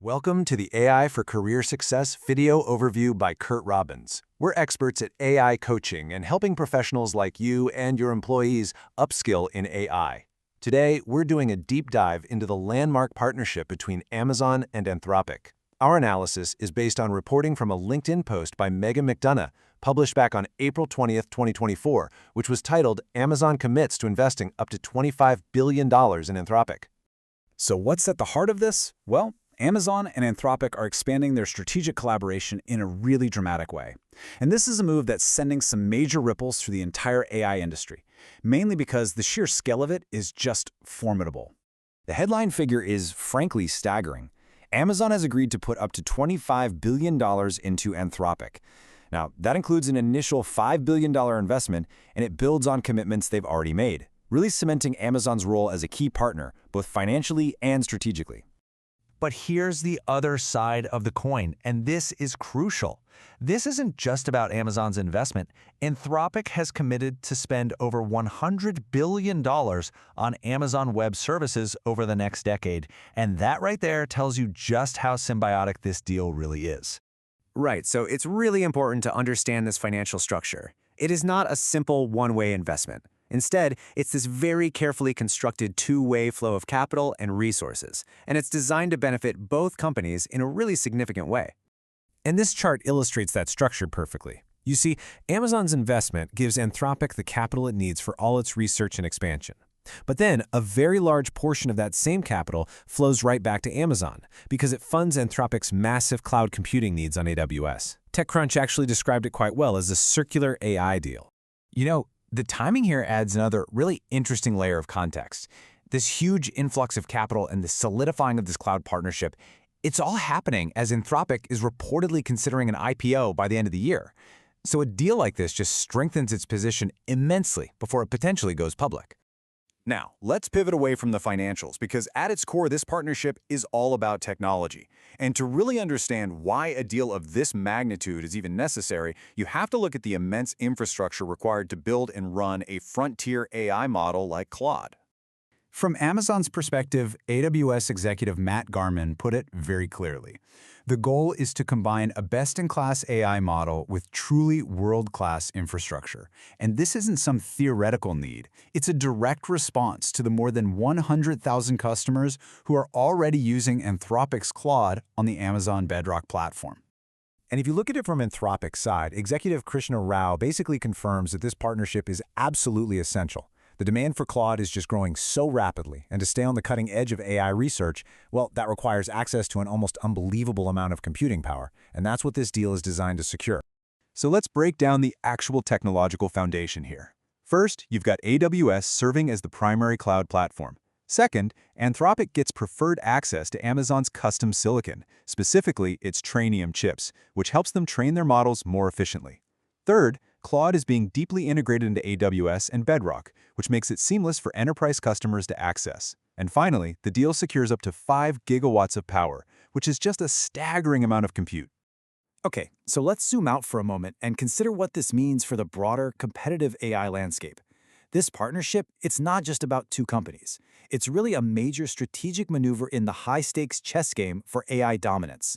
Welcome to the AI for Career Success video overview by Curt Robbins. We're experts at AI coaching and helping professionals like you and your employees upskill in AI. Today, we're doing a deep dive into the landmark partnership between Amazon and Anthropic. Our analysis is based on reporting from a LinkedIn post by Megan McDonough, published back on April 20th, 2024, which was titled Amazon Commits to Investing Up to $25 billion in Anthropic. So what's at the heart of this? Well, Amazon and Anthropic are expanding their strategic collaboration in a really dramatic way. And this is a move that's sending some major ripples through the entire AI industry, mainly because the sheer scale of it is just formidable. The headline figure is frankly staggering. Amazon has agreed to put up to $25 billion into Anthropic. Now, that includes an initial $5 billion investment, and it builds on commitments they've already made, really cementing Amazon's role as a key partner, both financially and strategically. But here's the other side of the coin, and this is crucial. This isn't just about Amazon's investment. Anthropic has committed to spend over $100 billion on Amazon Web Services over the next decade, and that right there tells you just how symbiotic this deal really is. Right, so it's really important to understand this financial structure. It is not a simple one-way investment. Instead, it's this very carefully constructed two-way flow of capital and resources, and it's designed to benefit both companies in a really significant way. And this chart illustrates that structure perfectly. You see, Amazon's investment gives Anthropic the capital it needs for all its research and expansion. But then, a very large portion of that same capital flows right back to Amazon because it funds Anthropic's massive cloud computing needs on AWS. TechCrunch actually described it quite well as a circular AI deal. You know, the timing here adds another really interesting layer of context. This huge influx of capital and the solidifying of this cloud partnership, it's all happening as Anthropic is reportedly considering an IPO by the end of the year. So a deal like this just strengthens its position immensely before it potentially goes public. Now, let's pivot away from the financials because at its core, this partnership is all about technology. And to really understand why a deal of this magnitude is even necessary, you have to look at the immense infrastructure required to build and run a frontier AI model like Claude. From Amazon's perspective, AWS executive Matt Garman put it very clearly. The goal is to combine a best-in-class AI model with truly world-class infrastructure. And this isn't some theoretical need. It's a direct response to the more than 100,000 customers who are already using Anthropic's Claude on the Amazon Bedrock platform. And if you look at it from Anthropic's side, Executive Krishna Rao basically confirms that this partnership is absolutely essential. The demand for Claude is just growing so rapidly, and to stay on the cutting edge of AI research, well, that requires access to an almost unbelievable amount of computing power, and that's what this deal is designed to secure. So let's break down the actual technological foundation here. First, you've got AWS serving as the primary cloud platform. Second, Anthropic gets preferred access to Amazon's custom silicon, specifically its Trainium chips, which helps them train their models more efficiently. Third, Claude is being deeply integrated into AWS and Bedrock, which makes it seamless for enterprise customers to access. And finally, the deal secures up to 5 gigawatts of power, which is just a staggering amount of compute. Okay, so let's zoom out for a moment and consider what this means for the broader competitive AI landscape. This partnership, it's not just about two companies. It's really a major strategic maneuver in the high-stakes chess game for AI dominance.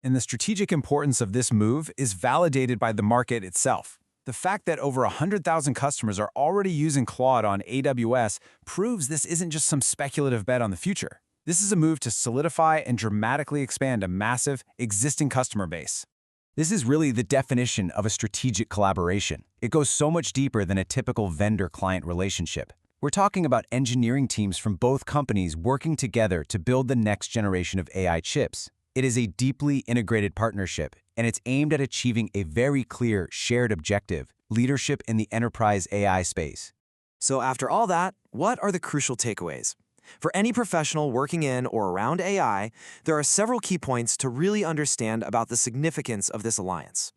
And the strategic importance of this move is validated by the market itself. The fact that over 100,000 customers are already using Claude on AWS proves this isn't just some speculative bet on the future. This is a move to solidify and dramatically expand a massive, existing customer base. This is really the definition of a strategic collaboration. It goes so much deeper than a typical vendor-client relationship. We're talking about engineering teams from both companies working together to build the next generation of AI chips. It is a deeply integrated partnership, and it's aimed at achieving a very clear shared objective: leadership in the enterprise AI space. So after all that, what are the crucial takeaways? For any professional working in or around AI, there are several key points to really understand about the significance of this alliance.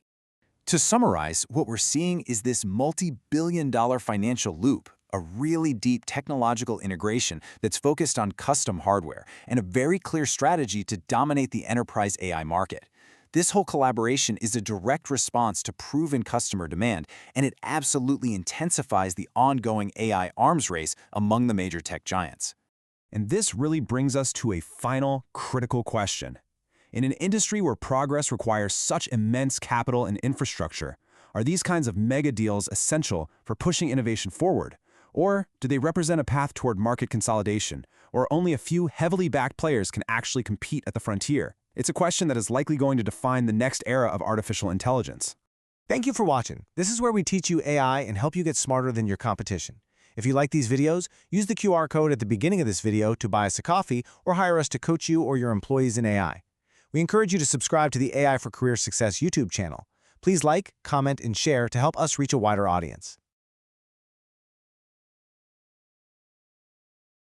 To summarize, what we're seeing is this multi-billion-dollar financial loop, a really deep technological integration that's focused on custom hardware, and a very clear strategy to dominate the enterprise AI market. This whole collaboration is a direct response to proven customer demand, and it absolutely intensifies the ongoing AI arms race among the major tech giants. And this really brings us to a final critical question. In an industry where progress requires such immense capital and infrastructure, are these kinds of mega deals essential for pushing innovation forward? Or do they represent a path toward market consolidation, or only a few heavily backed players can actually compete at the frontier? It's a question that is likely going to define the next era of artificial intelligence. Thank you for watching. This is where we teach you AI and help you get smarter than your competition. If you like these videos, use the QR code at the beginning of this video to buy us a coffee or hire us to coach you or your employees in AI. We encourage you to subscribe to the AI for Career Success YouTube channel. Please like, comment, and share to help us reach a wider audience.